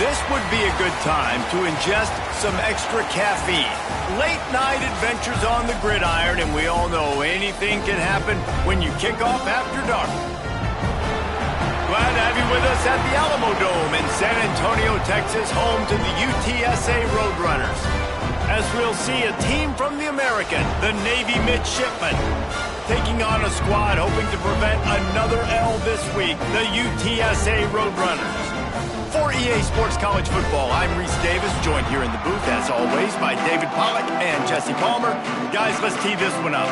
This would be a good time to ingest some extra caffeine. Late night adventures on the gridiron, and we all know anything can happen when you kick off after dark. Glad to have you with us at the Alamo Dome in San Antonio, Texas, home to the UTSA Roadrunners. As we'll see a team from the American, the Navy Midshipmen, taking on a squad hoping to prevent another L this week, the UTSA Roadrunners. For EA Sports College Football, I'm Reese Davis, joined here in the booth, as always, by David Pollack and Jesse Palmer. Guys, let's tee this one up.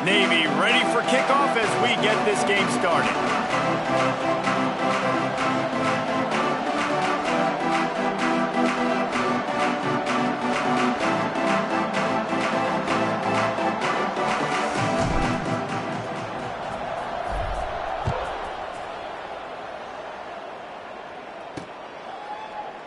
Navy ready for kickoff as we get this game started.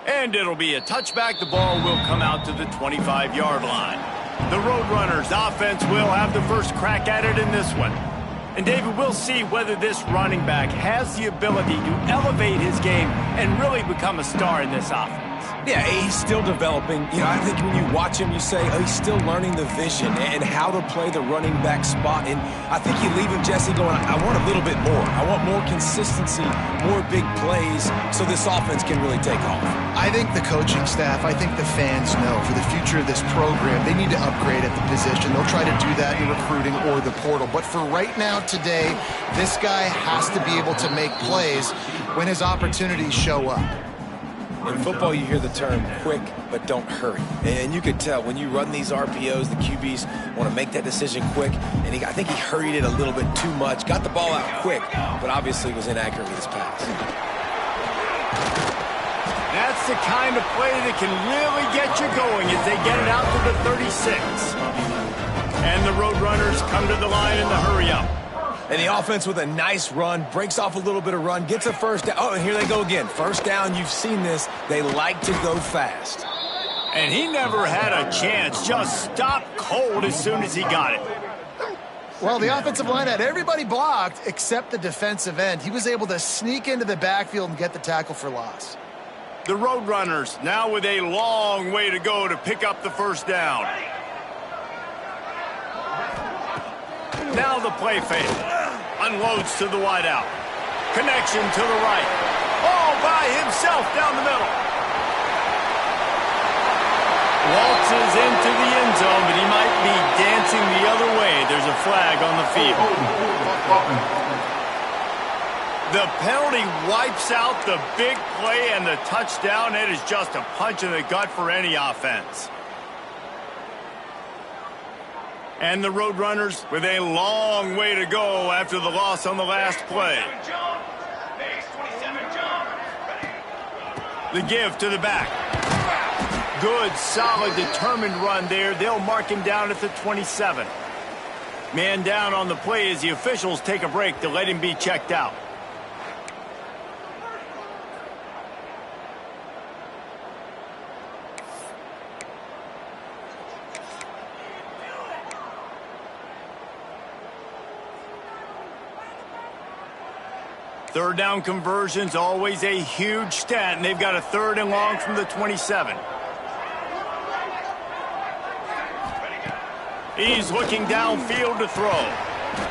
And it'll be a touchback. The ball will come out to the 25-yard line. The Roadrunners offense will have the first crack at it in this one. And David, we'll see whether this running back has the ability to elevate his game and really become a star in this offense. Yeah, he's still developing. You know, I think when you watch him, you say, oh, he's still learning the vision and how to play the running back spot. And I think you leave him, Jesse, going, I want a little bit more. I want more consistency, more big plays so this offense can really take off. I think the coaching staff, I think the fans know for the future of this program, they need to upgrade at the position. They'll try to do that in recruiting or the portal. But for right now, today, this guy has to be able to make plays when his opportunities show up. In football, you hear the term quick, but don't hurry. And you could tell when you run these RPOs, the QBs want to make that decision quick. And I think he hurried it a little bit too much, got the ball out quick, but obviously was inaccurate with his pass. That's the kind of play that can really get you going as they get it out to the 36. And the Roadrunners come to the line in the hurry-up. And the offense with a nice run, breaks off a little bit of run, gets a first down. Oh, and here they go again. First down, you've seen this. They like to go fast. And he never had a chance, just stopped cold as soon as he got it. Well, the offensive line had everybody blocked except the defensive end. He was able to sneak into the backfield and get the tackle for loss. The Roadrunners now with a long way to go to pick up the first down. Now the play fake. Unloads to the wideout. Connection to the right. All by himself down the middle. Waltzes into the end zone, but he might be dancing the other way. There's a flag on the field. The penalty wipes out the big play and the touchdown. It is just a punch in the gut for any offense. And the Roadrunners with a long way to go after the loss on the last play. The give to the back. Good, solid, determined run there. They'll mark him down at the 27. Man down on the play as the officials take a break to let him be checked out. Third down conversions, always a huge stat, and they've got a third and long from the 27. He's looking downfield to throw.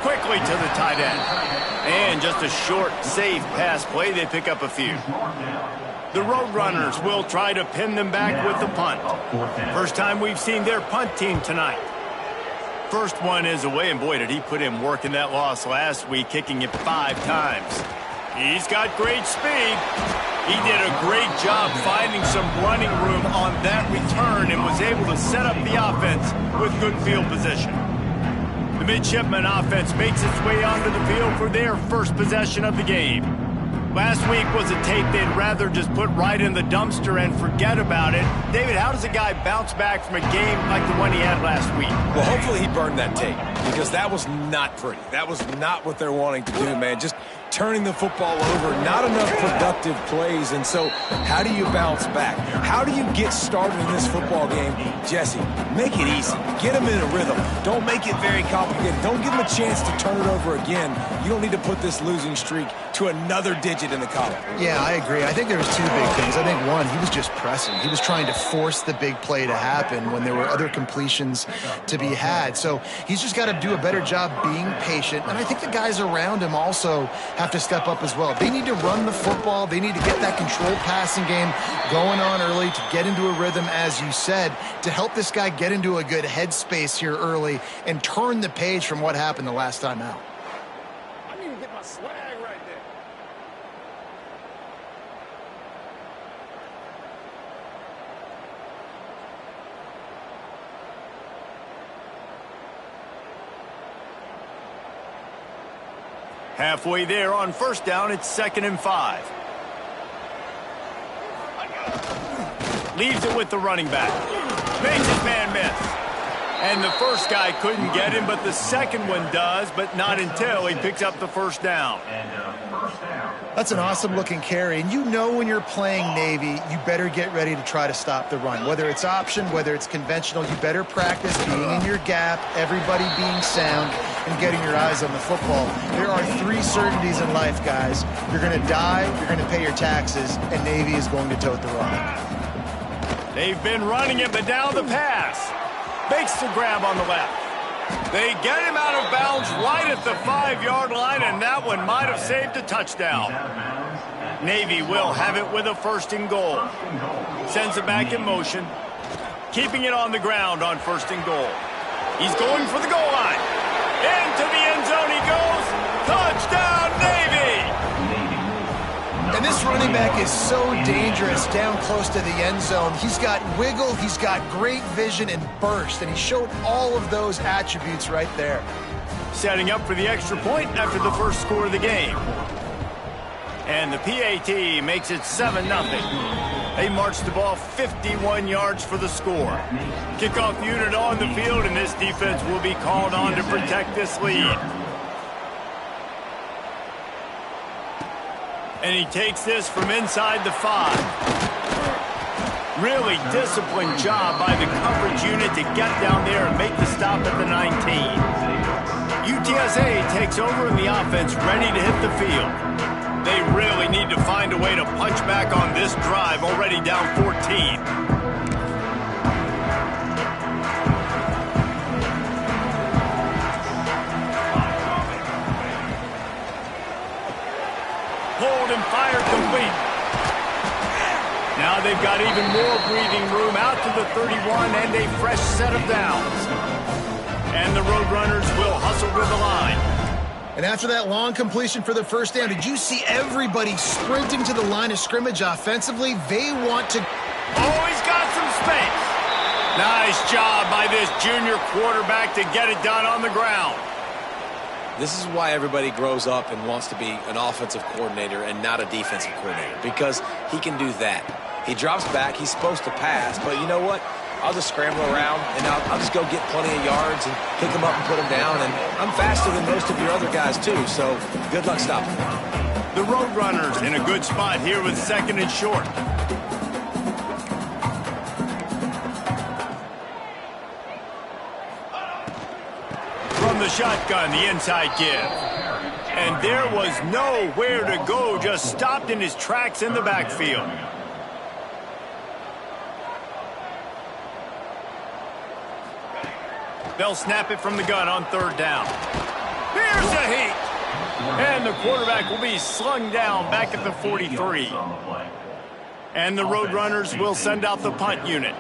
Quickly to the tight end. And just a short, safe pass play, they pick up a few. The Roadrunners will try to pin them back with the punt. First time we've seen their punt team tonight. First one is away, and boy, did he put in work in that loss last week, kicking it 5 times. He's got great speed. He did a great job finding some running room on that return and was able to set up the offense with good field position. The Midshipman offense makes its way onto the field for their first possession of the game. Last week was a tape they'd rather just put right in the dumpster and forget about it. David, how does a guy bounce back from a game like the one he had last week? Well, hopefully he burned that tape, because that was not pretty. That was not what they're wanting to do, man. Just turning the football over, not enough productive plays. And so how do you bounce back? How do you get started in this football game? Jesse, make it easy. Get them in a rhythm. Don't make it very complicated. Don't give them a chance to turn it over again. You don't need to put this losing streak to another digit in the column. Yeah, I agree. I think there was two big things. I think, one, he was just pressing. He was trying to force the big play to happen when there were other completions to be had. So he's just got to do a better job being patient. And I think the guys around him also have to step up as well. They need to run the football. They need to get that controlled passing game going on early to get into a rhythm, as you said, to help this guy get into a good headspace here early and turn the page from what happened the last time out. I need to get my swag right there. Halfway there on first down, it's 2nd and 5. Leaves it with the running back. Makes his man miss. And the first guy couldn't get him, but the second one does, but not until he picks up the first down. That's an awesome-looking carry. And you know when you're playing Navy, you better get ready to try to stop the run. Whether it's option, whether it's conventional, you better practice being in your gap, everybody being sound, and getting your eyes on the football. There are 3 certainties in life, guys. You're going to die, you're going to pay your taxes, and Navy is going to tote the rock. They've been running it, but now the pass. Makes the grab on the left. They get him out of bounds right at the 5-yard line, and that one might have saved a touchdown. Navy will have it with a 1st and goal. Sends it back in motion. Keeping it on the ground on 1st and goal. He's going for the goal line. Into the end zone he goes. Touchdown, Navy! And this running back is so dangerous down close to the end zone. He's got wiggle, he's got great vision and burst, and he showed all of those attributes right there. Setting up for the extra point after the first score of the game. And the PAT makes it 7-0. They march the ball 51 yards for the score. Kickoff unit on the field, and this defense will be called on to protect this lead. And he takes this from inside the 5. Really disciplined job by the coverage unit to get down there and make the stop at the 19. UTSA takes over in the offense, ready to hit the field. They really need to find a way to punch back on this drive, already down 14. Hold and fire complete. Now they've got even more breathing room out to the 31 and a fresh set of downs. And the Roadrunners will hustle to the line. And after that long completion for the first down, did you see everybody sprinting to the line of scrimmage offensively? They want to... Oh, he's got some space. Nice job by this junior quarterback to get it done on the ground. This is why everybody grows up and wants to be an offensive coordinator and not a defensive coordinator, because he can do that. He drops back, he's supposed to pass, but you know what? I'll just scramble around, and I'll just go get plenty of yards and pick them up and put them down, and I'm faster than most of your other guys too, so good luck stopping me. The Roadrunners in a good spot here with 2nd and short. From the shotgun, the inside give. And there was nowhere to go, just stopped in his tracks in the backfield. They'll snap it from the gun on 3rd down. Here's a heat. And the quarterback will be slung down back at the 43. And the Roadrunners will send out the punt unit.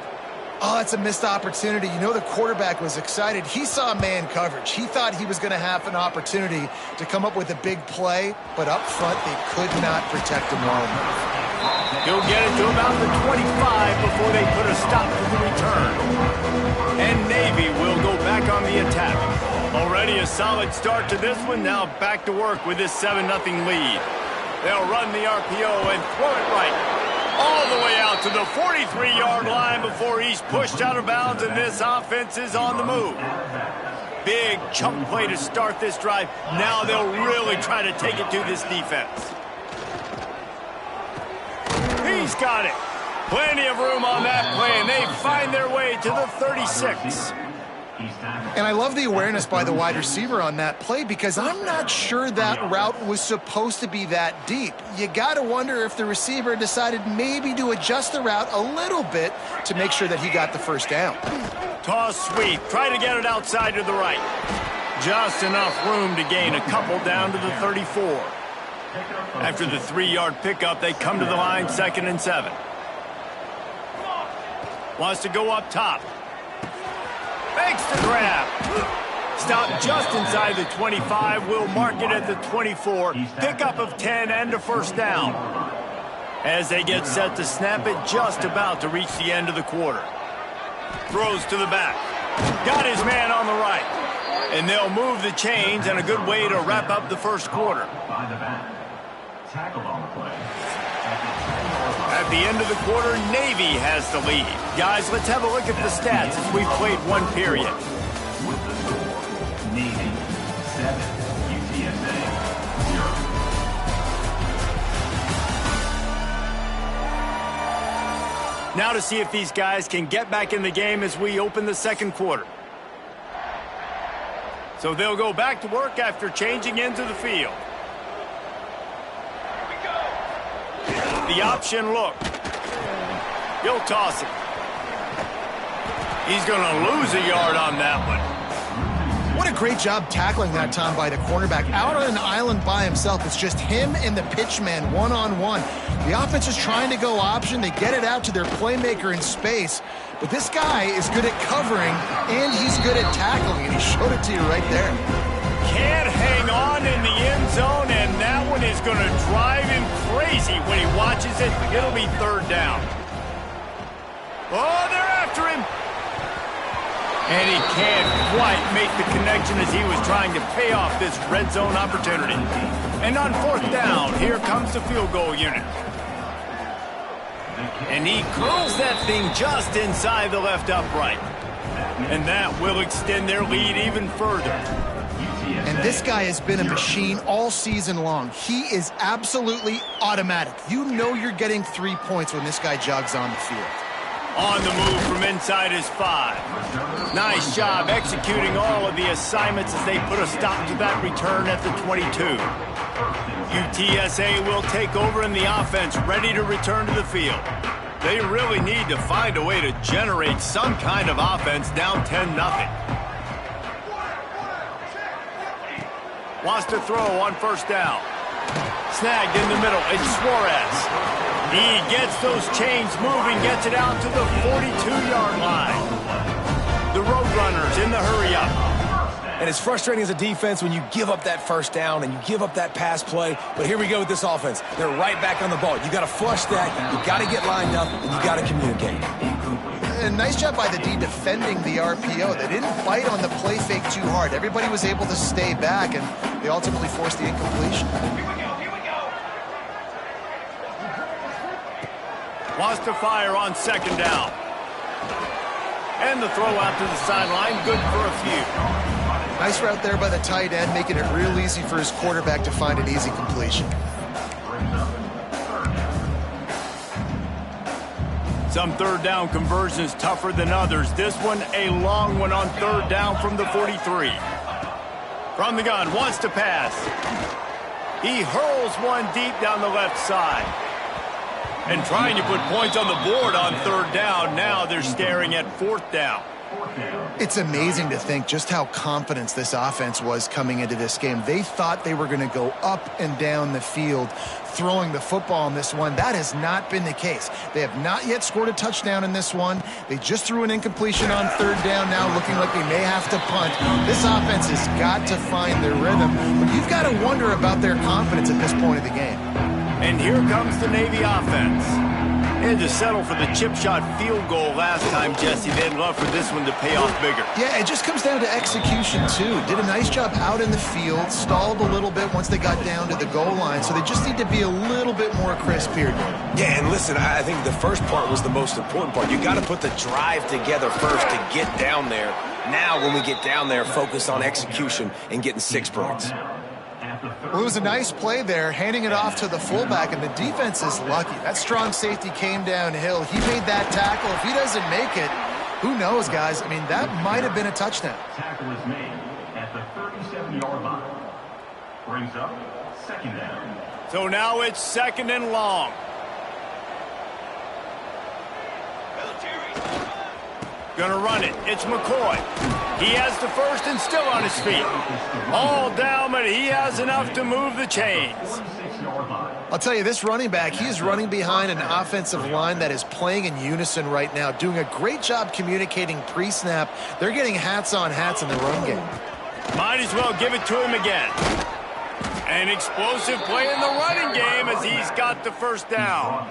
Oh, it's a missed opportunity. You know the quarterback was excited. He saw man coverage. He thought he was going to have an opportunity to come up with a big play, but up front they could not protect him well enough. He'll get it to about the 25 before they put a stop to the return. And Navy will go back on the attack. Already a solid start to this one. Now back to work with this 7-0 lead. They'll run the RPO and throw it right all the way out to the 43-yard line before he's pushed out of bounds, and this offense is on the move. Big chunk play to start this drive. Now they'll really try to take it to this defense. He's got it. Plenty of room on that play, and they find their way to the 36. And I love the awareness by the wide receiver on that play, because I'm not sure that route was supposed to be that deep. You got to wonder if the receiver decided maybe to adjust the route a little bit to make sure that he got the first down. Toss sweep. Try to get it outside to the right. Just enough room to gain a couple down to the 34. After the 3-yard pickup, they come to the line, 2nd and 7. Wants to go up top. Fakes the grab. Stop just inside the 25. Will mark it at the 24. Pickup of 10 and a first down. As they get set to snap it, just about to reach the end of the quarter. Throws to the back. Got his man on the right. And they'll move the chains, and a good way to wrap up the first quarter. At the end of the quarter, Navy has the lead. Guys, let's have a look at the stats as we've played one period. With the score, Navy 7, UTSA 0. Now to see if these guys can get back in the game as we open the second quarter. So they'll go back to work after changing into the field. The option look. He'll toss it. He's going to lose a yard on that one. What a great job tackling that time by the cornerback. Out on an island by himself. It's just him and the pitch man one-on-one. The offense is trying to go option. They get it out to their playmaker in space. But this guy is good at covering, and he's good at tackling, and he showed it to you right there. Can't hang on in the end zone, and that one is going to drive him crazy when he watches it. It'll be 3rd down. Oh, they're after him. And he can't quite make the connection as he was trying to pay off this red zone opportunity. And on 4th down, here comes the field goal unit. And he curls that thing just inside the left upright. And that will extend their lead even further. And this guy has been a machine all season long. He is absolutely automatic. You know you're getting 3 points when this guy jogs on the field. On the move from inside his 5. Nice job executing all of the assignments as they put a stop to that return at the 22. UTSA will take over in the offense, ready to return to the field. They really need to find a way to generate some kind of offense down 10-0. Wants to throw on 1st down. Snagged in the middle. It's Suarez. He gets those chains moving, gets it out to the 42-yard line. The Roadrunners in the hurry-up. And it's frustrating as a defense when you give up that first down and you give up that pass play. But here we go with this offense. They're right back on the ball. You got to flush that. You got to get lined up, and you got to communicate. And nice job by the D defending the RPO. They didn't bite on the play fake too hard. Everybody was able to stay back, and they ultimately forced the incompletion. Wants to fire on 2nd down. And the throw out to the sideline, good for a few. Nice route there by the tight end, making it real easy for his quarterback to find an easy completion. Some 3rd down conversions tougher than others. This one a long one on 3rd down from the 43. From the gun, wants to pass. He hurls one deep down the left side. And trying to put points on the board on 3rd down. Now they're staring at 4th down. It's amazing to think just how confident this offense was coming into this game. They thought they were going to go up and down the field throwing the football in this one. That has not been the case. They have not yet scored a touchdown in this one. They just threw an incompletion on 3rd down, now looking like they may have to punt. This offense has got to find their rhythm, but you've got to wonder about their confidence at this point of the game. And here comes the Navy offense. Had to settle for the chip shot field goal last time, Jesse. They'd love for this one to pay off bigger. Yeah, it just comes down to execution, too. Did a nice job out in the field, stalled a little bit once they got down to the goal line, so they just need to be a little bit more crisp here. Yeah, and listen, I think the first part was the most important part. You got to put the drive together first to get down there. Now, when we get down there, focus on execution and getting 6 points. Well, it was a nice play there, handing it off to the fullback, and the defense is lucky. That strong safety came downhill. He made that tackle. If he doesn't make it, who knows, guys? I mean, that might have been a touchdown. Tackle is made at the 37-yard line. Brings up second down. So now it's second and long. Gonna run it. It's McCoy. He has the first and still on his feet. All down, but he has enough to move the chains. I'll tell you, this running back, he is running behind an offensive line that is playing in unison right now, doing a great job communicating pre-snap. They're getting hats on hats in the run game. Might as well give it to him again. An explosive play in the running game as he's got the first down.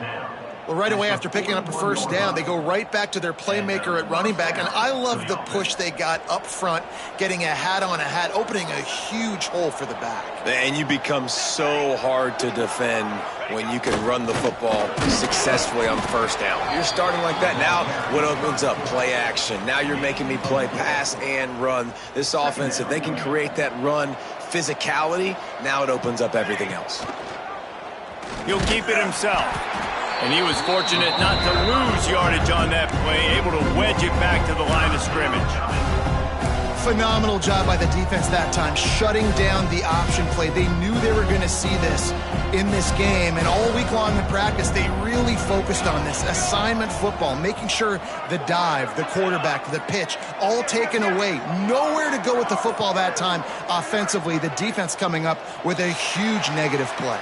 Well, right away after picking up a first down, they go right back to their playmaker at running back, and I love the push they got up front, getting a hat on a hat, opening a huge hole for the back. And you become so hard to defend when you can run the football successfully on first down. You're starting like that. Now what opens up? Play action. Now you're making me play pass and run. This offense, if they can create that run physicality, now it opens up everything else. He'll keep it himself. And he was fortunate not to lose yardage on that play, able to wedge it back to the line of scrimmage. Phenomenal job by the defense that time, shutting down the option play. They knew they were going to see this in this game, and all week long in practice, they really focused on this assignment football, making sure the dive, the quarterback, the pitch, all taken away. Nowhere to go with the football that time offensively. The defense coming up with a huge negative play.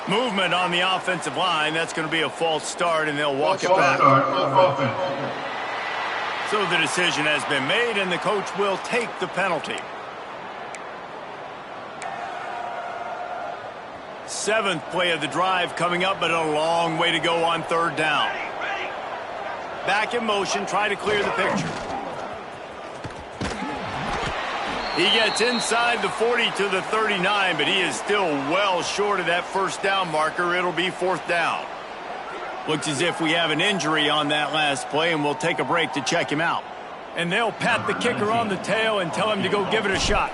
Movement on the offensive line. That's going to be a false start, and they'll walk it back. So the decision has been made, and the coach will take the penalty. 7th play of the drive coming up, but a long way to go on third down. Back in motion, try to clear the picture. He gets inside the 40 to the 39, but he is still well short of that first down marker. It'll be 4th down. Looks as if we have an injury on that last play, and we'll take a break to check him out. And they'll pat the kicker on the tail and tell him to go give it a shot.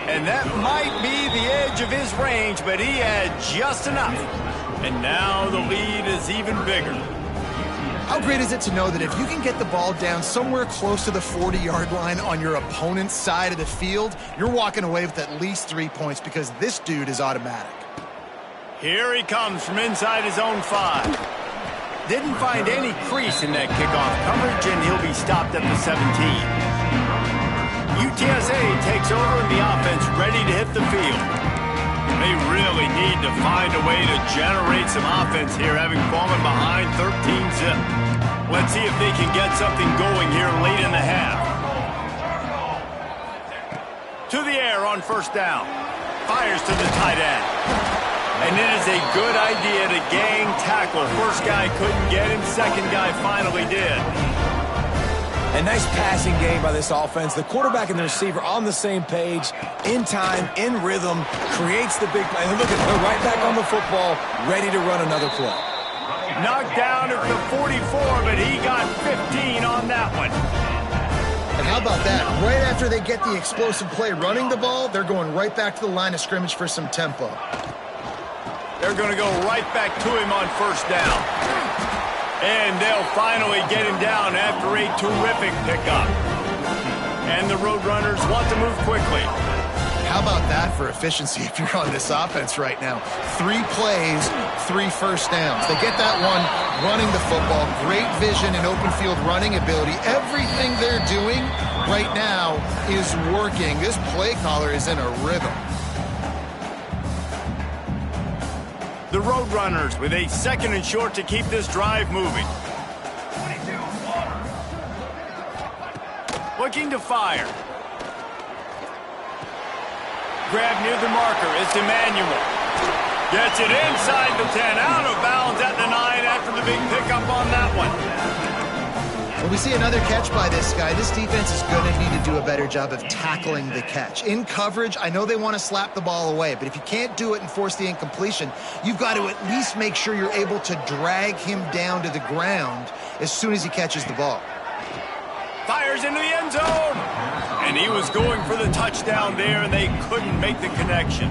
And that might be the edge of his range, but he had just enough. And now the lead is even bigger. How great is it to know that if you can get the ball down somewhere close to the 40-yard line on your opponent's side of the field, you're walking away with at least 3 points because this dude is automatic. Here he comes from inside his own 5. Didn't find any crease in that kickoff coverage, and he'll be stopped at the 17. UTSA takes over and the offense ready to hit the field. They really need to find a way to generate some offense here, having fallen behind 13-zip. Let's see if they can get something going here late in the half. To the air on first down. Fires to the tight end. And it is a good idea to gang tackle. First guy couldn't get him. Second guy finally did. A nice passing game by this offense. The quarterback and the receiver on the same page, in time, in rhythm, creates the big play. And look at they're right back on the football, ready to run another play. Knocked down at the 44, but he got 15 on that one. And how about that? Right after they get the explosive play running the ball, they're going right back to the line of scrimmage for some tempo. They're going to go right back to him on first down. And they'll finally get him down after a terrific pickup. And the Roadrunners want to move quickly. How about that for efficiency if you're on this offense right now? 3 plays, 3 first downs. They get that one running the football. Great vision and open field running ability. Everything they're doing right now is working. This play caller is in a rhythm. The Roadrunners with a 2nd and short to keep this drive moving. Looking to fire. Grab near the marker. It's Emmanuel. Gets it inside the 10, out of bounds at the 9 after the big pickup on that one. When we see another catch by this guy, this defense is going to need to do a better job of tackling the catch. In coverage, I know they want to slap the ball away, but if you can't do it and force the incompletion, you've got to at least make sure you're able to drag him down to the ground as soon as he catches the ball. Fires into the end zone. And he was going for the touchdown there, and they couldn't make the connection.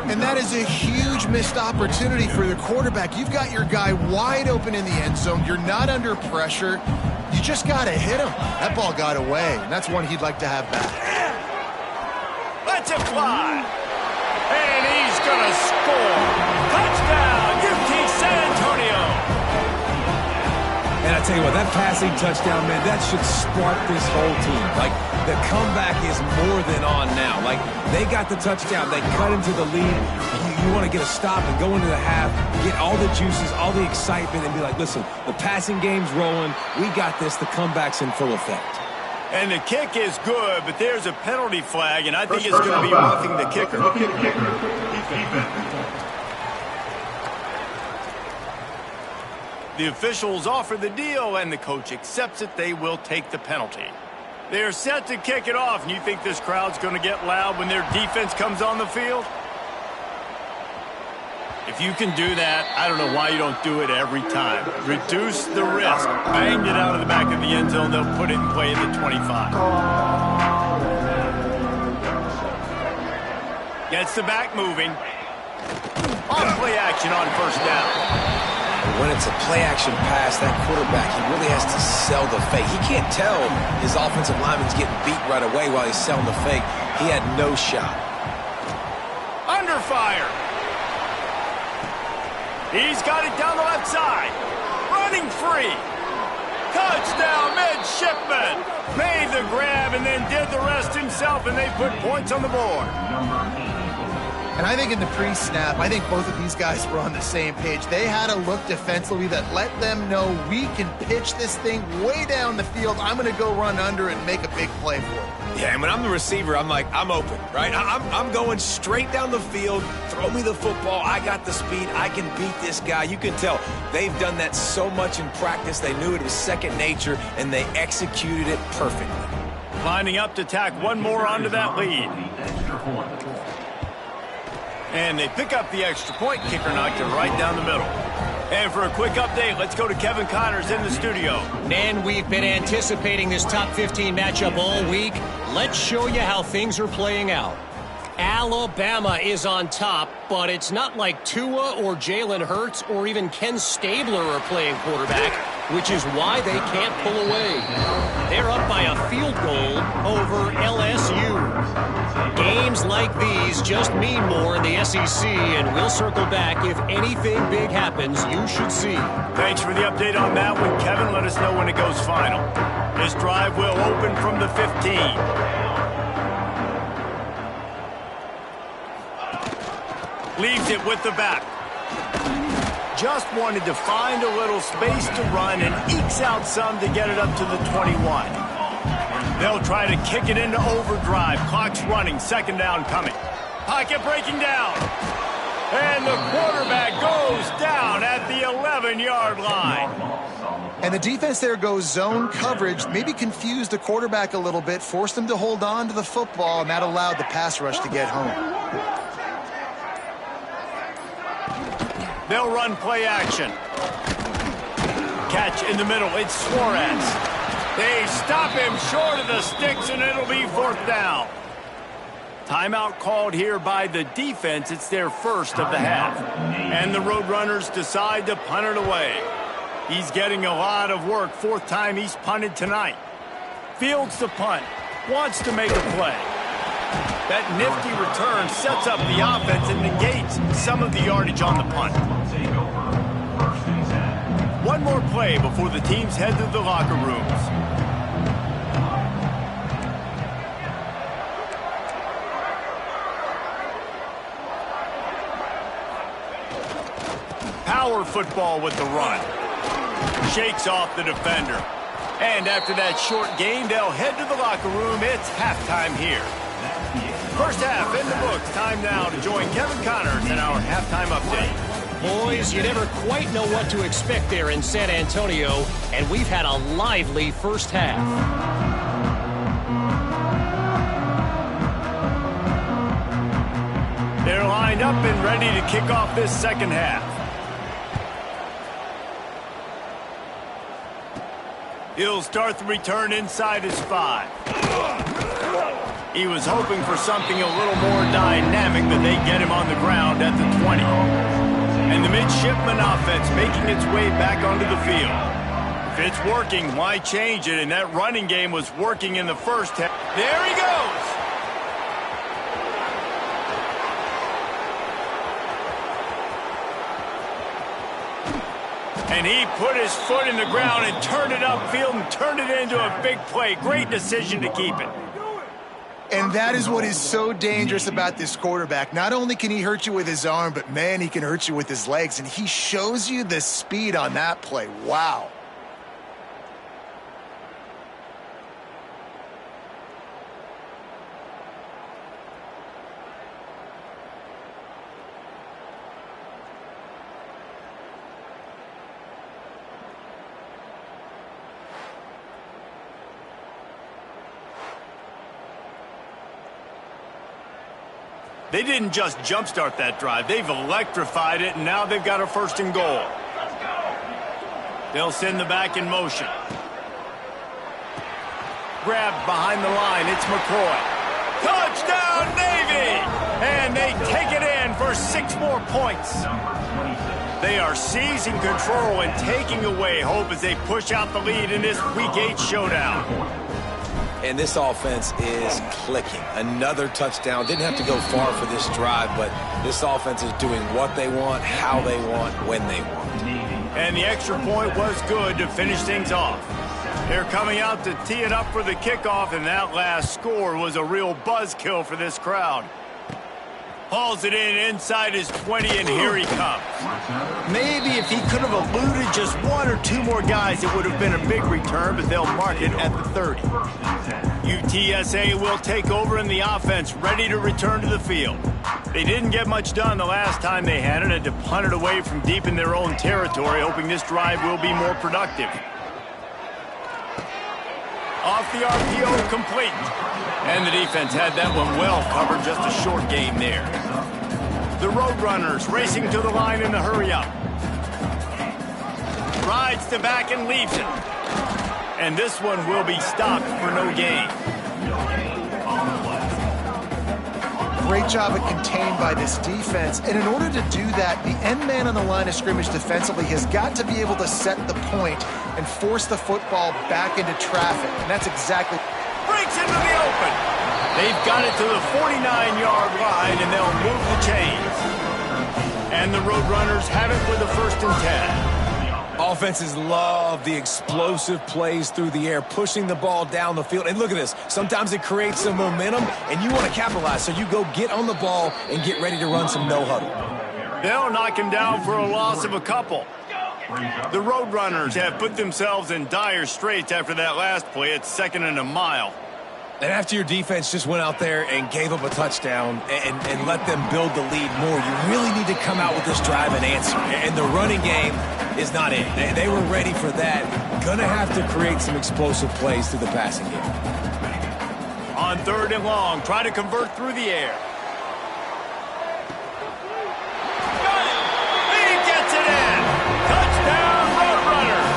And that is a huge missed opportunity for the quarterback. You've got your guy wide open in the end zone. You're not under pressure. You just got to hit him. That ball got away, and that's one he'd like to have back. Let's it fly. And he's going to score. Touchdown, UT San Antonio. And I tell you what, that passing touchdown, man, that should spark this whole team. Like, the comeback is more than on now. Like, they got the touchdown. They cut into the lead. You want to get a stop and go into the half, get all the juices, all the excitement, and be like, listen, the passing game's rolling. We got this. The comeback's in full effect. And the kick is good, but there's a penalty flag, and I think it's going to be roughing the kicker. The officials offer the deal, and the coach accepts it. They will take the penalty. They're set to kick it off, and you think this crowd's going to get loud when their defense comes on the field? If you can do that, I don't know why you don't do it every time. Reduce the risk. Banged it out of the back of the end zone. They'll put it in play at the 25. Gets the back moving. On play action on first down. When it's a play-action pass, that quarterback, he really has to sell the fake. He can't tell his offensive lineman's getting beat right away while he's selling the fake. He had no shot. Under fire. He's got it down the left side. Running free. Touchdown, midshipman. Made the grab and then did the rest himself, and they put points on the board. And I think in the pre-snap, I think both of these guys were on the same page. They had a look defensively that let them know we can pitch this thing way down the field. I'm going to go run under and make a big play for it. Yeah, and when I'm the receiver, I'm like, I'm open, right? I'm going straight down the field. Throw me the football. I got the speed. I can beat this guy. You can tell they've done that so much in practice. They knew it was second nature, and they executed it perfectly. Lining up to tack one more onto that lead. And they pick up the extra point. Kicker knocked it right down the middle. And for a quick update, let's go to Kevin Connors in the studio. And we've been anticipating this top 15 matchup all week. Let's show you how things are playing out. Alabama is on top, but it's not like Tua or Jalen Hurts or even Ken Stabler are playing quarterback, which is why they can't pull away. They're up by a field goal over LSU. Games like these just mean more in the SEC, and we'll circle back if anything big happens you should see. Thanks for the update on that one, Kevin. Let us know when it goes final. This drive will open from the 15. Leaves it with the back. Just wanted to find a little space to run and ekes out some to get it up to the 21. They'll try to kick it into overdrive. Clock's running. Second down coming. Pocket breaking down. And the quarterback goes down at the 11-yard line. And the defense there goes zone coverage, maybe confused the quarterback a little bit, forced him to hold on to the football, and that allowed the pass rush to get home. They'll run play action. Catch in the middle. It's Suarez. They stop him short of the sticks, and it'll be fourth down. Timeout called here by the defense. It's their first of the half. And the Roadrunners decide to punt it away. He's getting a lot of work. Fourth time he's punted tonight. Fields the punt. Wants to make a play. That nifty return sets up the offense and negates some of the yardage on the punt. One more play before the teams head to the locker rooms. Power football with the run. Shakes off the defender. And after that short game, they'll head to the locker room. It's halftime here. First half in the books. Time now to join Kevin Connors in our halftime update. Boys, you never quite know what to expect there in San Antonio, and we've had a lively first half. They're lined up and ready to kick off this second half. He'll start the return inside his 5. He was hoping for something a little more dynamic, but they get him on the ground at the 20. And the midshipman offense making its way back onto the field. If it's working, why change it? And that running game was working in the first half. There he goes! And he put his foot in the ground and turned it upfield and turned it into a big play. Great decision to keep it. And that is what is so dangerous about this quarterback. Not only can he hurt you with his arm, but, man, he can hurt you with his legs. And he shows you the speed on that play. Wow. They didn't just jumpstart that drive. They've electrified it, and now they've got a 1st and goal. They'll send the back in motion. Grabbed behind the line. It's McCoy. Touchdown, Navy! And they take it in for 6 more points. They are seizing control and taking away hope as they push out the lead in this Week 8 showdown. And this offense is clicking. Another touchdown. Didn't have to go far for this drive, but this offense is doing what they want, how they want, when they want. And the extra point was good to finish things off. They're coming out to tee it up for the kickoff, and that last score was a real buzzkill for this crowd. Hauls it in inside his 20, and here he comes. Maybe if he could have eluded just 1 or 2 more guys, it would have been a big return, but they'll mark it at the 30. UTSA will take over in the offense, ready to return to the field. They didn't get much done the last time they had it, and to punt it away from deep in their own territory, hoping this drive will be more productive. Off the RPO, complete. And the defense had that one well covered, just a short game there. The Roadrunners racing to the line in a hurry-up. Rides the back and leaves it. And this one will be stopped for no gain. Great job of contained by this defense. And in order to do that, the end man on the line of scrimmage defensively has got to be able to set the point and force the football back into traffic. And that's exactly... Breaks into the open. They've got it to the 49-yard line, and they'll move the chains. And the Roadrunners have it with a 1st and 10. Offenses love the explosive plays through the air, pushing the ball down the field. And look at this. Sometimes it creates some momentum, and you want to capitalize. So you go get on the ball and get ready to run some no-huddle. They'll knock him down for a loss of a couple. The Roadrunners have put themselves in dire straits after that last play. It's 2nd and a mile. And after your defense just went out there and gave up a touchdown and let them build the lead more, you really need to come out with this drive and answer. And the running game is not it. They were ready for that. Gonna have to create some explosive plays through the passing game. On 3rd and long, try to convert through the air. He gets it in. Touchdown, Roadrunners.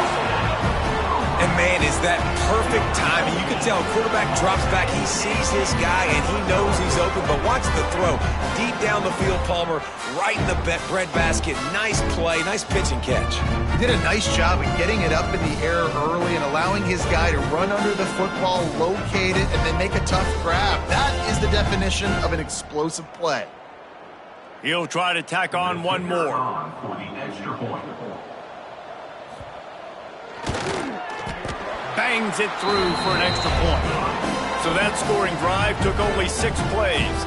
And man, is that perfect timing. You can tell quarterback drops back. He sees his guy, and he knows he's open. But watch the throw. Deep down the field, Palmer, right in the bread basket. Nice play, nice pitch and catch. He did a nice job of getting it up in the air early and allowing his guy to run under the football, locate it, and then make a tough grab. That is the definition of an explosive play. He'll try to tack on one more. For the extra point. Bangs it through for an extra point. So that scoring drive took only 6 plays.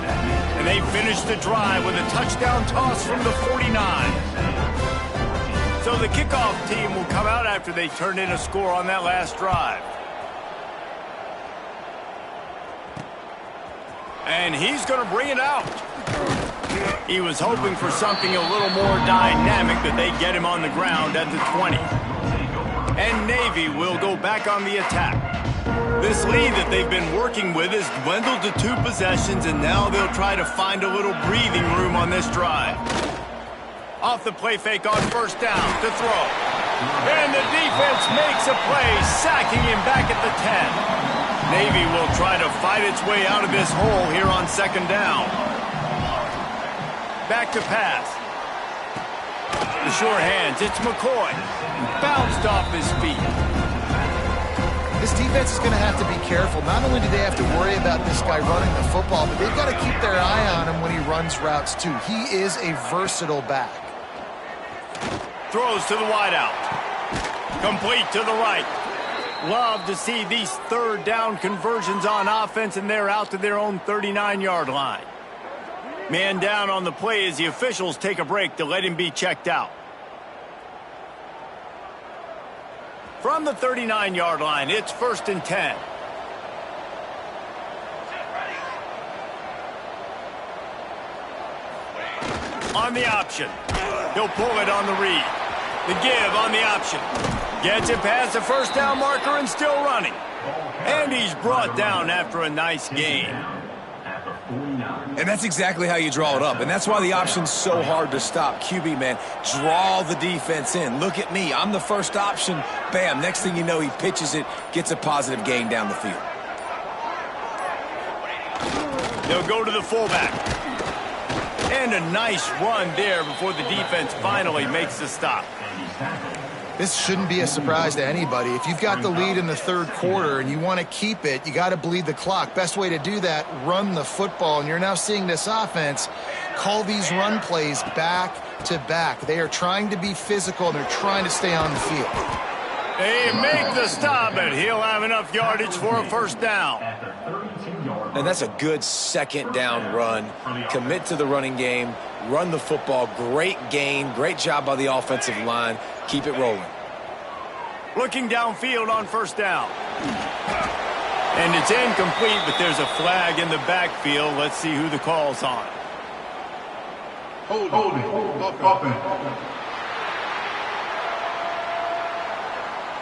And they finished the drive with a touchdown toss from the 49. So the kickoff team will come out after they turn in a score on that last drive. And he's going to bring it out. He was hoping for something a little more dynamic, but they get him on the ground at the 20. And Navy will go back on the attack. This lead that they've been working with has dwindled to 2 possessions, and now they'll try to find a little breathing room on this drive. Off the play fake on first down to throw. And the defense makes a play, sacking him back at the 10. Navy will try to fight its way out of this hole here on second down. Back to pass. The short hands, it's McCoy. Bounced off his feet. This defense is going to have to be careful. Not only do they have to worry about this guy running the football, but they've got to keep their eye on him when he runs routes too. He is a versatile back. Throws to the wideout. Complete to the right. Love to see these third down conversions on offense, and they're out to their own 39-yard line. Man down on the play as the officials take a break to let him be checked out. From the 39-yard line, it's 1st and 10. On the option. He'll pull it on the read. The give on the option. Gets it past the first down marker and still running. And he's brought down after a nice gain. And that's exactly how you draw it up. And that's why the option's so hard to stop. QB, man, draw the defense in. Look at me. I'm the first option. Bam. Next thing you know, he pitches it, gets a positive gain down the field. They'll go to the fullback. And a nice run there before the defense finally makes the stop. This shouldn't be a surprise to anybody. If you've got the lead in the third quarter and you want to keep it, you got to bleed the clock. Best way to do that, run the football. And you're now seeing this offense call these run plays back to back. They are trying to be physical, and they're trying to stay on the field. They make the stop, and he'll have enough yardage for a first down. And that's a good second down run. Commit to the running game, run the football. Great gain, great job by the offensive line. Keep it rolling. Looking downfield on first down. And it's incomplete, but there's a flag in the backfield. Let's see who the call's on. Holding. Offense.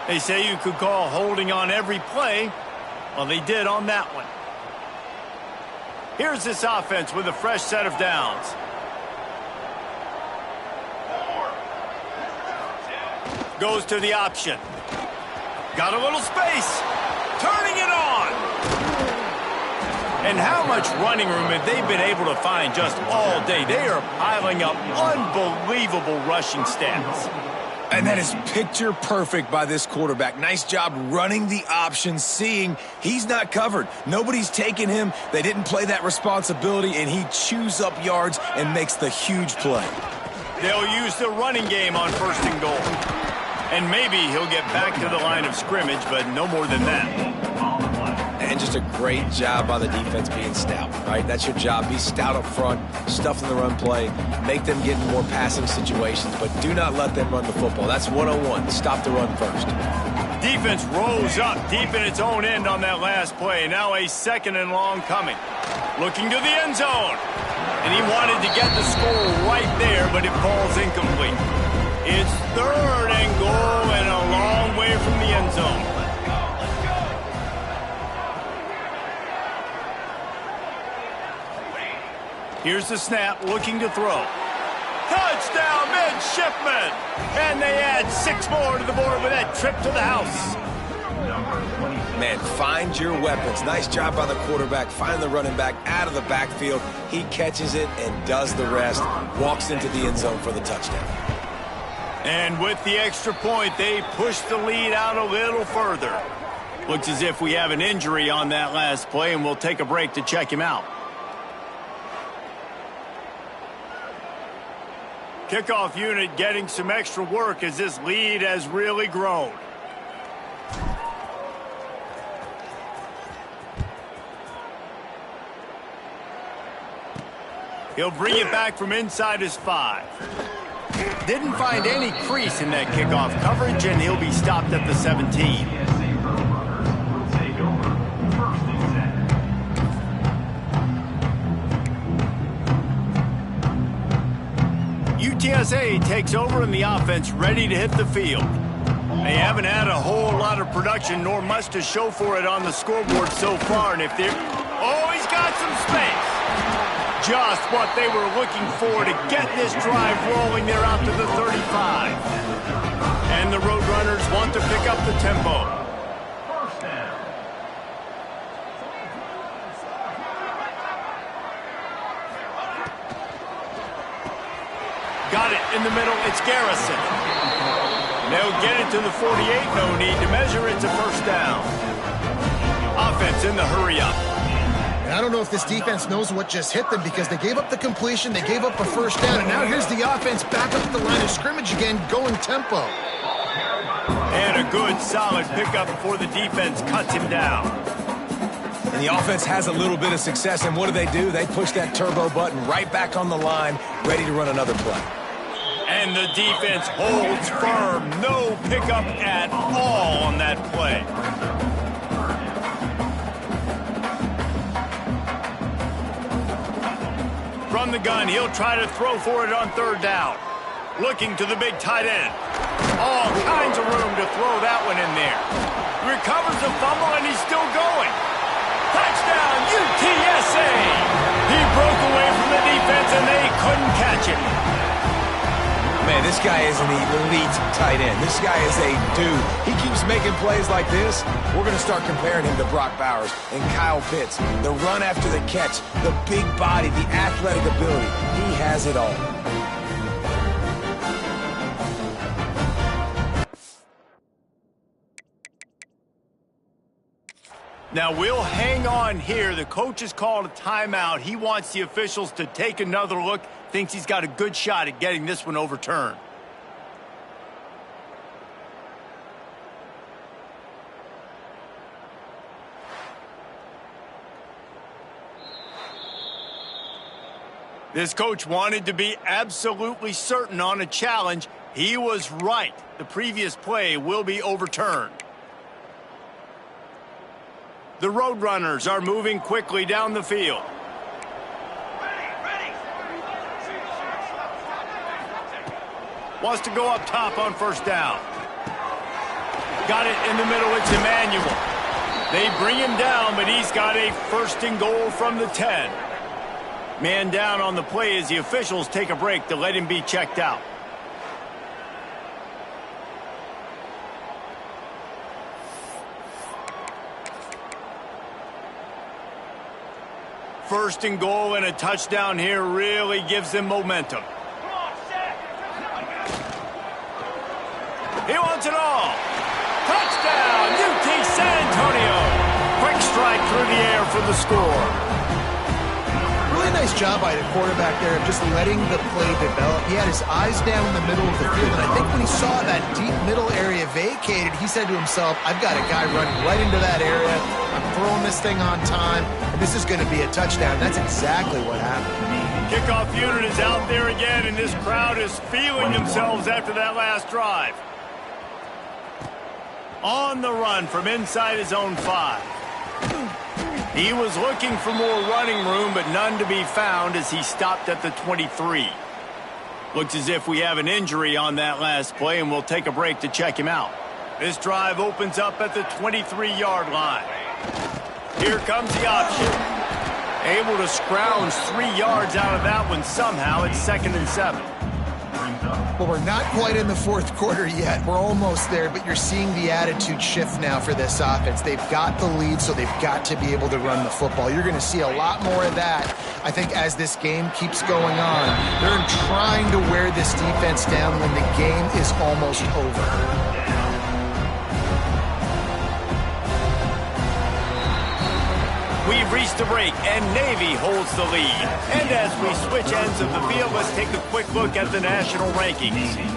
They say you could call holding on every play. Well, they did on that one. Here's this offense with a fresh set of downs. Goes to the option. Got a little space. Turning it on. And how much running room have they been able to find just all day? They are piling up unbelievable rushing stats. And that is picture perfect by this quarterback. Nice job running the option, seeing he's not covered. Nobody's taking him. They didn't play that responsibility, and he chews up yards and makes the huge play. They'll use the running game on 1st and goal. And maybe he'll get back to the line of scrimmage, but no more than that. And just a great job by the defense being stout, right? That's your job. Be stout up front, stuff in the run play, make them get in more passing situations, but do not let them run the football. That's 101. Stop the run first. Defense rolls up deep in its own end on that last play. Now a 2nd and long coming. Looking to the end zone. And he wanted to get the score right there, but it falls incomplete. It's 3rd and goal and a long way from the end zone. Here's the snap, looking to throw. Touchdown, midshipmen! And they add 6 more to the board with that trip to the house. Man, find your weapons. Nice job by the quarterback. Find the running back out of the backfield. He catches it and does the rest. Walks into the end zone for the touchdown. And with the extra point, they push the lead out a little further. Looks as if we have an injury on that last play, and we'll take a break to check him out. Kickoff unit getting some extra work as this lead has really grown. He'll bring it back from inside his 5. Didn't find any crease in that kickoff coverage, and he'll be stopped at the 17. UTSA takes over and the offense ready to hit the field. They haven't had a whole lot of production nor much to show for it on the scoreboard so far. And if they're... Oh, he's got some space. Just what they were looking for to get this drive rolling. They're out to the 35. And the Roadrunners want to pick up the tempo. First down. Got it in the middle. It's Garrison. They'll get it to the 48. No need to measure. It's a first down. Offense in the hurry-up. And I don't know if this defense knows what just hit them because they gave up the completion, they gave up a first down, and now here's the offense back up at the line of scrimmage again, going tempo. And a good, solid pickup before the defense cuts him down. And the offense has a little bit of success, and what do? They push that turbo button right back on the line, ready to run another play. And the defense holds firm. No pickup at all on that play. From the gun, he'll try to throw for it on third down. Looking to the big tight end. All kinds of room to throw that one in there. Recovers the fumble, and he's still going. Touchdown, UTSA! He broke away from the defense, and they couldn't catch him. Man, this guy is an elite tight end. This guy is a dude. He keeps making plays like this. We're going to start comparing him to Brock Bowers and Kyle Pitts. The run after the catch, the big body, the athletic ability. He has it all. Now, we'll hang on here. The coach has called a timeout. He wants the officials to take another look. Thinks he's got a good shot at getting this one overturned. This coach wanted to be absolutely certain on a challenge. He was right. The previous play will be overturned. The Roadrunners are moving quickly down the field. Wants to go up top on first down. Got it in the middle. It's Emmanuel. They bring him down, but he's got a first and goal from the 10. Man down on the play as the officials take a break to let him be checked out. First and goal and a touchdown here really gives them momentum. He wants it all. Touchdown, UT San Antonio. Quick strike through the air for the score. Really nice job by the quarterback there of just letting the play develop. He had his eyes down in the middle of the field, and I think when he saw that deep middle area vacated, he said to himself, I've got a guy running right into that area. I'm throwing this thing on time, and this is going to be a touchdown. That's exactly what happened. Kickoff unit is out there again, and this crowd is feeling themselves after that last drive. On the run from inside his own 5. He was looking for more running room, but none to be found as he stopped at the 23. Looks as if we have an injury on that last play, and we'll take a break to check him out. This drive opens up at the 23-yard line. Here comes the option. Able to scrounge 3 yards out of that one somehow. It's 2nd and 7. Well, we're not quite in the fourth quarter yet. We're almost there, but you're seeing the attitude shift now for this offense. They've got the lead, so they've got to be able to run the football. You're going to see a lot more of that, I think, as this game keeps going on. They're trying to wear this defense down when the game is almost over. We've reached a break, and Navy holds the lead. And as we switch ends of the field, let's take a quick look at the national rankings. Navy,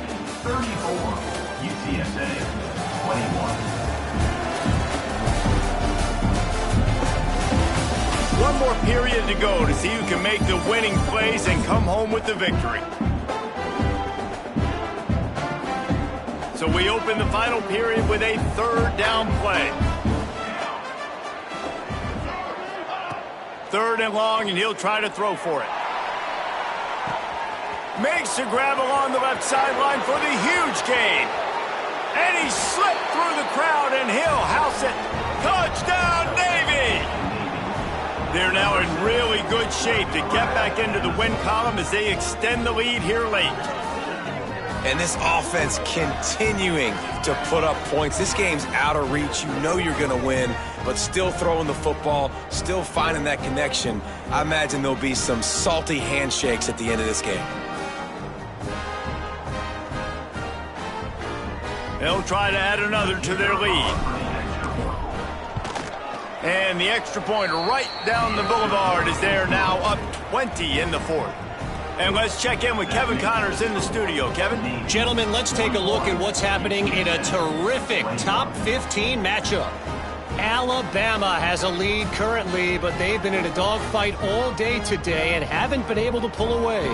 34. UTSA, 21. One more period to go to see who can make the winning plays and come home with the victory. So we open the final period with a third down play. 3rd and long, and he'll try to throw for it. Makes the grab along the left sideline for the huge gain. And he slipped through the crowd, and he'll house it. Touchdown, Navy! They're now in really good shape to get back into the win column as they extend the lead here late. And this offense continuing to put up points. This game's out of reach. You know you're going to win, but still throwing the football, still finding that connection. I imagine there'll be some salty handshakes at the end of this game. They'll try to add another to their lead. And the extra point right down the boulevard is there now, up 20 in the fourth. And let's check in with Kevin Connors in the studio. Kevin? Gentlemen, let's take a look at what's happening in a terrific top 15 matchup. Alabama has a lead currently, but they've been in a dogfight all day today and haven't been able to pull away.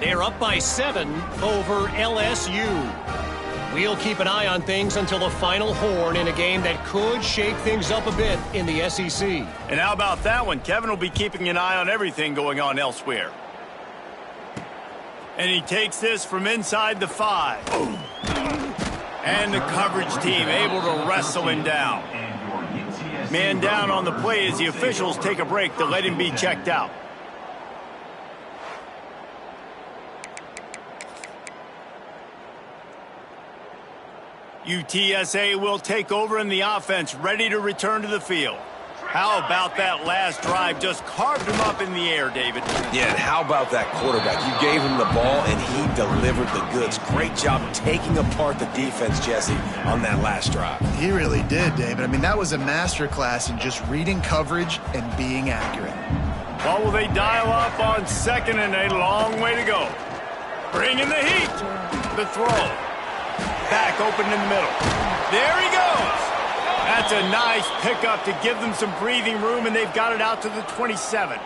They're up by 7 over LSU. We'll keep an eye on things until the final horn in a game that could shake things up a bit in the SEC. And how about that one? Kevin will be keeping an eye on everything going on elsewhere. And he takes this from inside the 5. And the coverage team able to wrestle him down. Man down on the play as the officials take a break to let him be checked out. UTSA will take over in the offense, ready to return to the field. How about that last drive? Just carved him up in the air, David. Yeah, and how about that quarterback? You gave him the ball, and he delivered the goods. Great job taking apart the defense, Jesse, on that last drive. He really did, David. I mean, that was a masterclass in just reading coverage and being accurate. Well, will they dial up on 2nd and a long way to go? Bringing the heat. The throw. Back open in the middle. There he goes. That's a nice pickup to give them some breathing room, and they've got it out to the 27.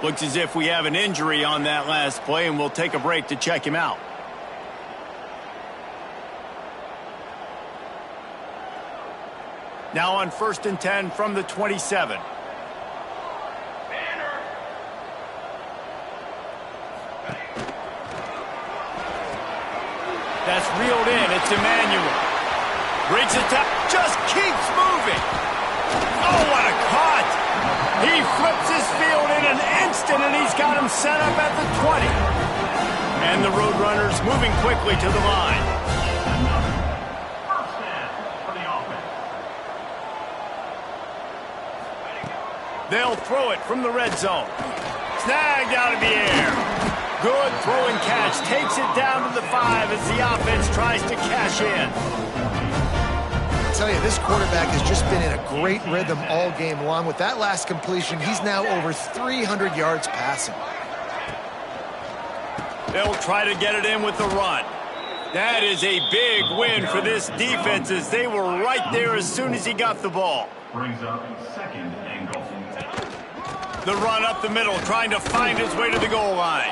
Looks as if we have an injury on that last play, and we'll take a break to check him out. Now on 1st and 10 from the 27. That's reeled in. It's Emmanuel. Breaks the top. Just keeps moving. Oh, what a cut. He flips his field in an instant, and he's got him set up at the 20. And the Roadrunners moving quickly to the line. First down for the offense. They'll throw it from the red zone. Snagged out of the air. Good throwing catch. Takes it down to the 5 as the offense tries to cash in. I tell you, this quarterback has just been in a great rhythm all game long. With that last completion, he's now over 300 yards passing. They'll try to get it in with the run. That is a big win for this defense as they were right there as soon as he got the ball. Brings up 2nd and goal. The run up the middle, trying to find his way to the goal line.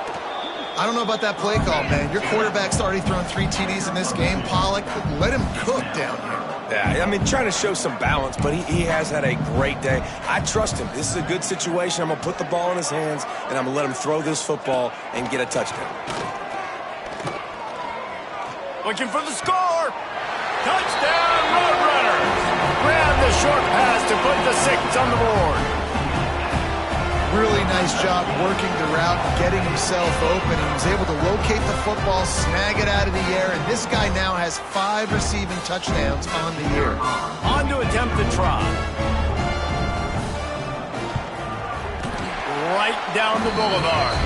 I don't know about that play call, man. Your quarterback's already thrown 3 TDs in this game. Pollock, let him cook down here. Yeah, I mean, trying to show some balance, but he has had a great day. I trust him. This is a good situation. I'm going to put the ball in his hands, and I'm going to let him throw this football and get a touchdown. Looking for the score. Touchdown, Roadrunners. Grab the short pass to put the 6 on the board. Really nice job working the route, getting himself open. He was able to locate the football, snag it out of the air, and this guy now has 5 receiving touchdowns on the year. On to attempt the try. Right down the boulevard.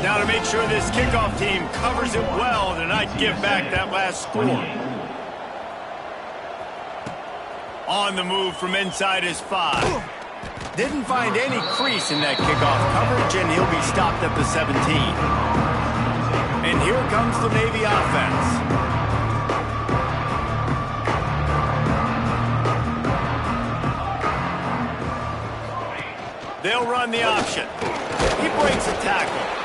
Now to make sure this kickoff team covers it well to not give back that last score. On the move from inside his 5. Didn't find any crease in that kickoff coverage, and he'll be stopped at the 17. And here comes the Navy offense. They'll run the option. He breaks a tackle.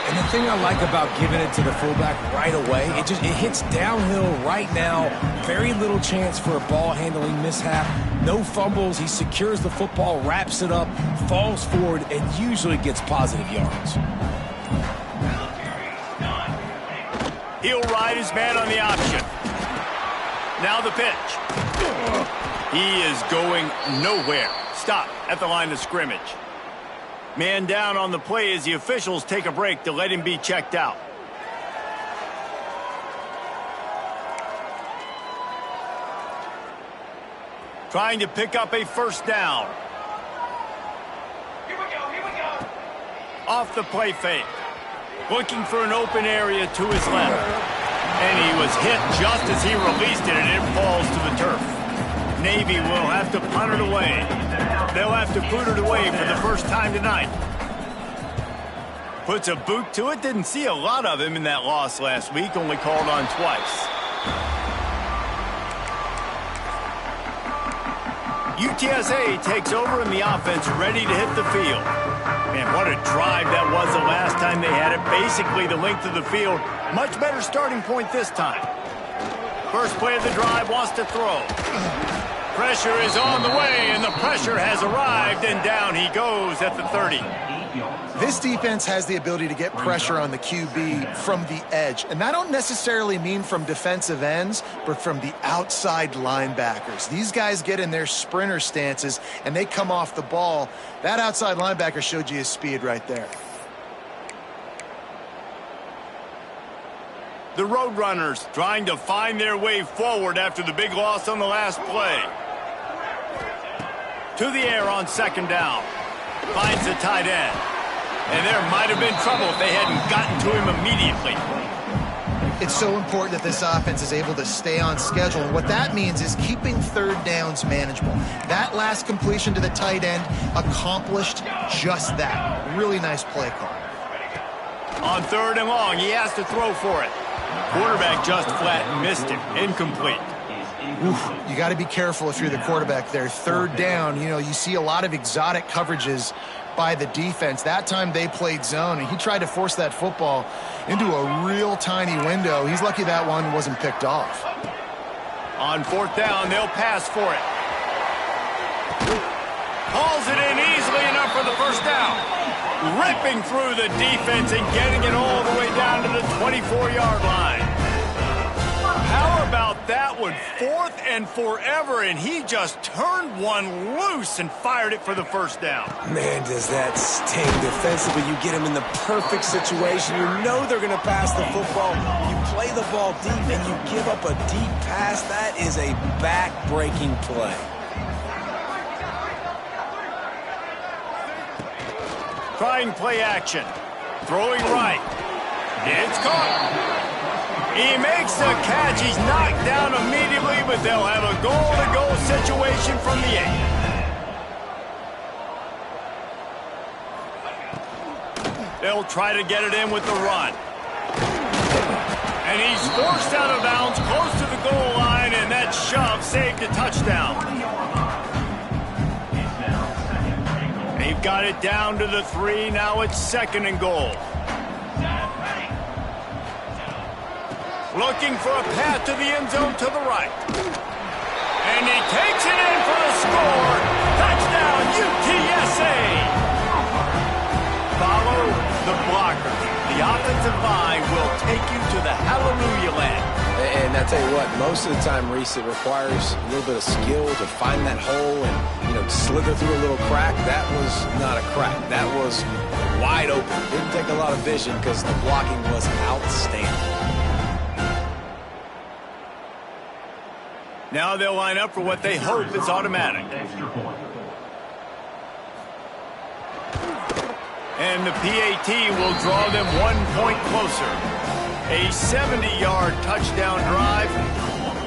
And the thing I like about giving it to the fullback right away, it hits downhill right now. Very little chance for a ball handling mishap. No fumbles. He secures the football, wraps it up, falls forward, and usually gets positive yards. He'll ride his man on the option. Now the pitch. He is going nowhere. Stop at the line of scrimmage. Man down on the play as the officials take a break to let him be checked out. Trying to pick up a first down. Here we go. Off the play fake. Looking for an open area to his left. And he was hit just as he released it, and it falls to the turf. Navy will have to punt it away. They'll have to boot it away for the first time tonight. Puts a boot to it. Didn't see a lot of him in that loss last week. Only called on twice. UTSA takes over in the offense, ready to hit the field. Man, what a drive that was the last time they had it. Basically the length of the field. Much better starting point this time. First play of the drive, wants to throw. Pressure is on the way, and the pressure has arrived, and down he goes at the 30. This defense has the ability to get pressure on the QB from the edge. And I don't necessarily mean from defensive ends, but from the outside linebackers. These guys get in their sprinter stances, and they come off the ball. That outside linebacker showed you his speed right there. The Roadrunners trying to find their way forward after the big loss on the last play. To the air on second down. Finds the tight end. And there might have been trouble if they hadn't gotten to him immediately. It's so important that this offense is able to stay on schedule. And what that means is keeping third downs manageable. That last completion to the tight end accomplished just that. Really nice play call. On third and long, he has to throw for it. Quarterback just flat missed him. Incomplete. Oof, you got to be careful if you're the quarterback there. Third down, you see a lot of exotic coverages by the defense. That time they played zone, and he tried to force that football into a real tiny window. He's lucky that one wasn't picked off. On fourth down, they'll pass for it. Hauls it in easily enough for the first down. Ripping through the defense and getting it all the way down to the 24-yard line. How about that one? Fourth and forever, and he just turned one loose and fired it for the first down. Man, does that sting defensively. You get him in the perfect situation. You know they're going to pass the football. You play the ball deep, and you give up a deep pass. That is a back-breaking play. Trying play action. Throwing right. It's caught. He makes the catch. He's knocked down immediately, but they'll have a goal-to-go situation from the 8. They'll try to get it in with the run. And he's forced out of bounds close to the goal line, and that shove saved a touchdown. They've got it down to the 3. Now it's second and goal. Looking for a path to the end zone to the right. And he takes it in for a score. Touchdown, UTSA. Follow the blocker. The offensive line will take you to the hallelujah land. And I tell you what, most of the time, Reese, it requires a little bit of skill to find that hole and, slither through a little crack. That was not a crack. That was wide open. Didn't take a lot of vision because the blocking was outstanding. Now they'll line up for what they hope is automatic. And the PAT will draw them 1 point closer. A 70-yard touchdown drive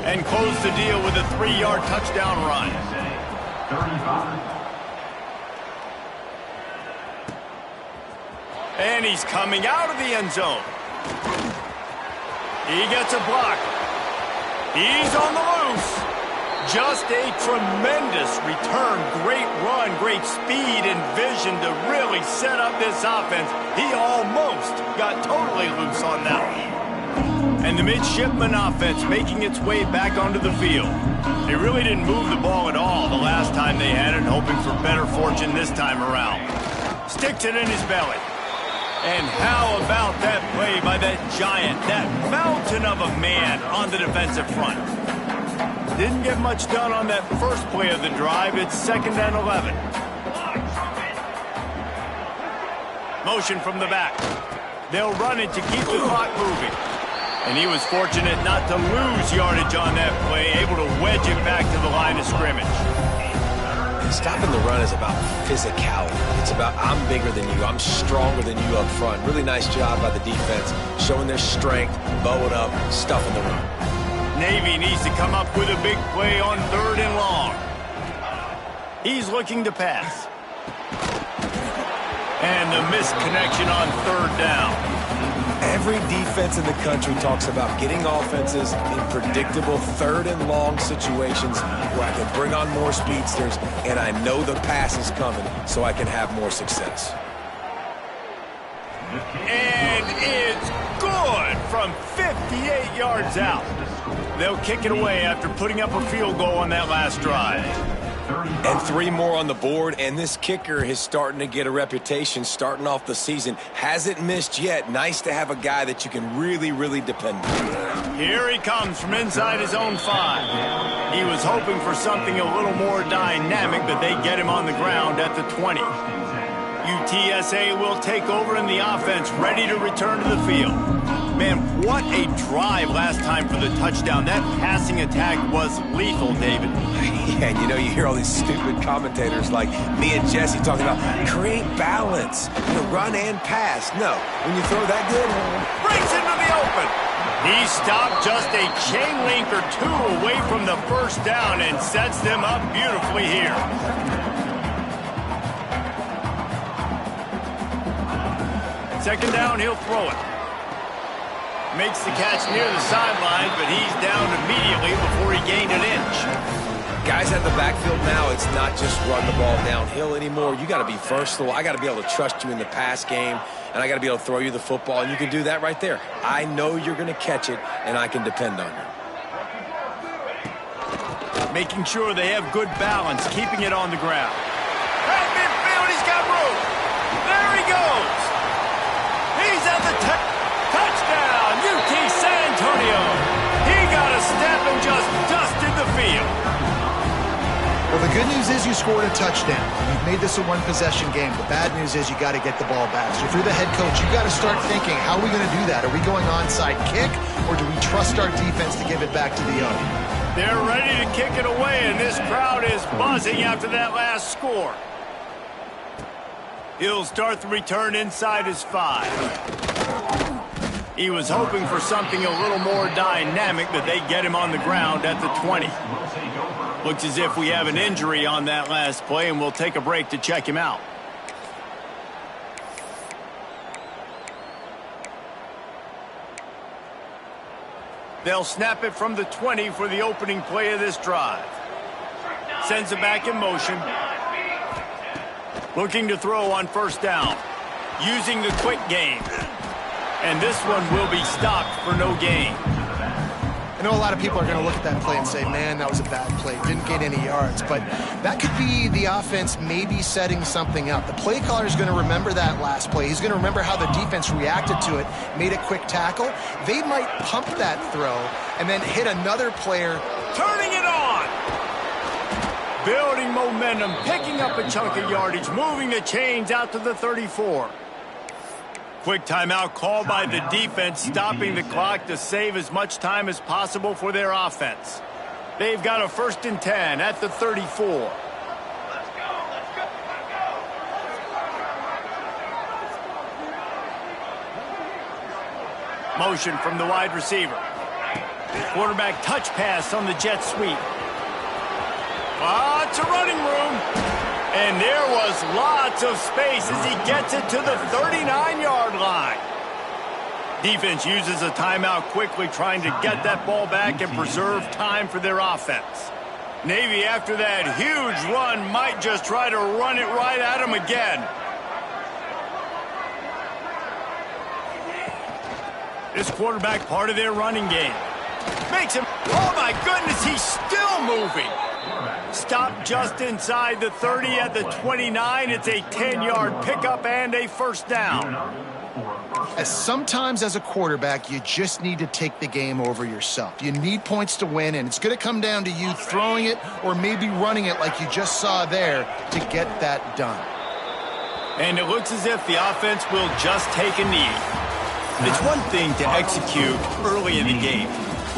and close the deal with a 3-yard touchdown run. 35. And he's coming out of the end zone. He gets a block. He's on the loose. Just a tremendous return. Great run, great speed and vision to really set up this offense. He almost got totally loose on that one. And the midshipman offense making its way back onto the field. They really didn't move the ball at all the last time they had it, hoping for better fortune this time around. Sticks it in his belly. And how about that play by that giant, that mountain of a man on the defensive front? Didn't get much done on that first play of the drive. It's 2nd and 11. Motion from the back. They'll run it to keep the clock moving. And he was fortunate not to lose yardage on that play, able to wedge it back to the line of scrimmage. Stopping the run is about physicality. It's about I'm bigger than you, I'm stronger than you up front. Really nice job by the defense, showing their strength, bowing up, stuffing the run. Navy needs to come up with a big play on 3rd and long. He's looking to pass. And the missed connection on 3rd down. Every defense in the country talks about getting offenses in predictable 3rd and long situations where I can bring on more speedsters and I know the pass is coming so I can have more success. And it's good from 58 yards out. They'll kick it away after putting up a field goal on that last drive. And 3 more on the board, and this kicker is starting to get a reputation starting off the season. Hasn't missed yet. Nice to have a guy that you can really, really depend on. Here he comes from inside his own 5. He was hoping for something a little more dynamic, but they get him on the ground at the 20. UTSA will take over in the offense, ready to return to the field. Man, what a drive last time for the touchdown. That passing attack was lethal, David. Yeah, and you hear all these stupid commentators like me and Jesse talking about create balance, run and pass. No, when you throw that good, brings into the open. He stopped just a chain link or 2 away from the first down and sets them up beautifully here. Second down, he'll throw it. Makes the catch near the sideline, but he's down immediately before he gained an inch. Guys at the backfield now, it's not just run the ball downhill anymore. You got to be versatile. I got to be able to trust you in the pass game, and I got to be able to throw you the football, and you can do that right there. I know you're going to catch it, and I can depend on you. Making sure they have good balance, keeping it on the ground. At midfield, he's got room. There he goes. He's at the touchdown, UT San Antonio. He got a step and just dusted the field. Well, the good news is you scored a touchdown. You've made this a one-possession game. The bad news is you got to get the ball back. So if you're the head coach, you got to start thinking, how are we going to do that? Are we going onside kick, or do we trust our defense to give it back to the other? They're ready to kick it away, and this crowd is buzzing after that last score. He'll start the return inside his 5. He was hoping for something a little more dynamic, but they get him on the ground at the 20. Looks as if we have an injury on that last play, and we'll take a break to check him out. They'll snap it from the 20 for the opening play of this drive. Sends it back in motion. Looking to throw on first down. Using the quick game. And this one will be stopped for no gain. I know a lot of people are going to look at that play and say, man, that was a bad play. Didn't get any yards. But that could be the offense maybe setting something up. The play caller is going to remember that last play. He's going to remember how the defense reacted to it, made a quick tackle. They might pump that throw and then hit another player. Turning it on! Building momentum, picking up a chunk of yardage, moving the chains out to the 34. Quick timeout called by the defense, stopping the clock to save as much time as possible for their offense. They've got a 1st and 10 at the 34. Motion from the wide receiver. Quarterback touch pass on the jet sweep. Lots of running room. And there was lots of space as he gets it to the 39-yard line. Defense uses a timeout quickly, trying to get that ball back and preserve time for their offense. Navy, after that huge run, might just try to run it right at him again. This quarterback part of their running game. Makes him, oh my goodness, he's still moving. Stop just inside the 30 at the 29. It's a 10-yard pickup and a first down. Sometimes as a quarterback, you just need to take the game over yourself. You need points to win, and it's going to come down to you throwing it or maybe running it like you just saw there to get that done. And it looks as if the offense will just take a knee. It's one thing to execute early in the game.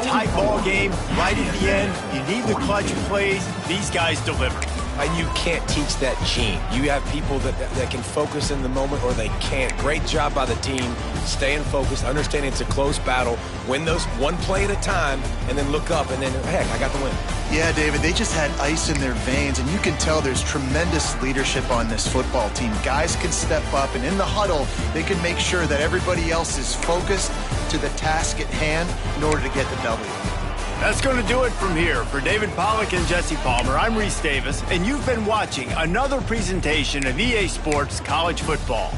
Tight ball game, right at the end, you need the clutch plays. These guys deliver. And you can't teach that gene. You have people that can focus in the moment or they can't. Great job by the team, staying focused, understanding it's a close battle, win those one play at a time, and then look up, and then, heck, I got the win. Yeah, David, they just had ice in their veins, and you can tell there's tremendous leadership on this football team. Guys can step up, and in the huddle, they can make sure that everybody else is focused to the task at hand in order to get the W. That's going to do it from here. For David Pollack and Jesse Palmer, I'm Reese Davis, and you've been watching another presentation of EA Sports College Football.